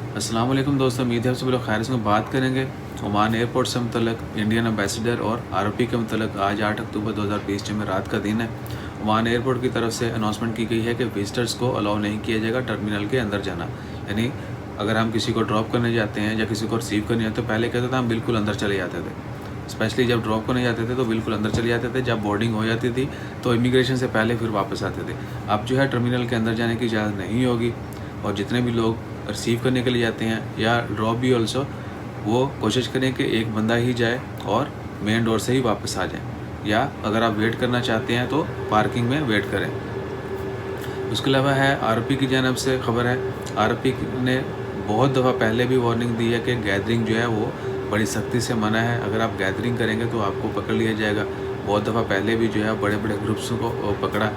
अस्सलाम वालेकुम दोस्तों, उम्मीद है आप सभी लोग खैर से। बात करेंगे ओमान एयरपोर्ट से मुतल्लिक इंडियन एम्बेसडर और आरओपी के मुतल्लिक। आज 8 अक्टूबर 2020 जुमेरात का दिन है। ओमान एयरपोर्ट की तरफ से अनाउंसमेंट की गई है कि विजिटर्स को अलाउ नहीं किया जाएगा टर्मिनल के अंदर जाना। यानी अगर हम किसी को ड्रॉप करने जाते हैं या किसी को रिसीव करने जाते हैं, तो पहले कहते थे हम बिल्कुल अंदर चले जाते थे। स्पेशली जब ड्रॉप करने जाते थे तो बिल्कुल अंदर चले जाते थे। जब बोर्डिंग हो जाती थी तो इमिग्रेशन से पहले फिर वापस आते थे। अब जो है टर्मिनल के अंदर जाने की इजाज़त नहीं होगी, और जितने भी लोग रिसीव करने के लिए जाते हैं या ड्रॉप भी ऑल्सो, वो कोशिश करें कि एक बंदा ही जाए और मेन डोर से ही वापस आ जाए, या अगर आप वेट करना चाहते हैं तो पार्किंग में वेट करें। उसके अलावा है आरओपी की जानब से खबर है। आरओपी ने बहुत दफ़ा पहले भी वार्निंग दी है कि गैदरिंग जो है वो बड़ी सख्ती से मना है। अगर आप गैदरिंग करेंगे तो आपको पकड़ लिया जाएगा। बहुत दफ़ा पहले भी जो है बड़े बड़े ग्रुप्स को पकड़ा।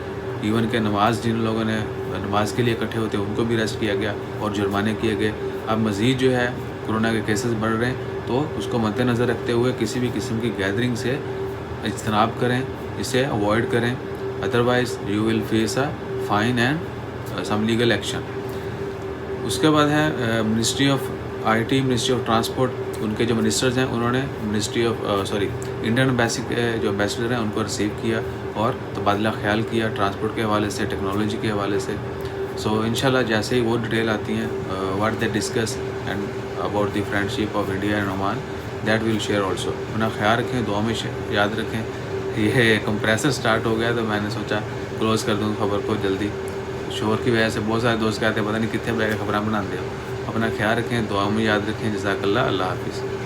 इवन के नमाज जिन लोगों ने नमाज के लिए इकट्ठे होते हैं उनको भी अरेस्ट किया गया और जुर्माने किए गए। अब मज़ीद जो है कोरोना के केसेस बढ़ रहे हैं, तो उसको मद्देनज़र रखते हुए किसी भी किस्म की गैदरिंग से इज्तनाब करें, इसे अवॉइड करें। Otherwise you will face a fine and some legal action. उसके बाद है ministry of IT, ministry of transport, उनके जो मिनिस्टर्स हैं उन्होंने मिनिस्ट्री ऑफ इंडियन एम्बेसी के जो एम्बेसडर हैं उनको रिसीव किया और तबादला ख्याल किया ट्रांसपोर्ट के हवाले से, टेक्नोलॉजी के हवाले से। सो इंशाल्लाह जैसे ही वो डिटेल आती हैं what they discuss and about the friendship of India and Oman, that will share also. अपना ख्याल रखें, दुआ में याद रखें। ये कंप्रेसर स्टार्ट हो गया तो मैंने सोचा क्लोज़ कर दूँ खबर को जल्दी। शोर की वजह से बहुत सारे दोस्त कहते हैं पता नहीं कितने बैग खबरें बनाते हो। अपना ख्याल रखें, दुआ में याद रखें। जज़ाकल्लाह, अल्लाह हाफिज़।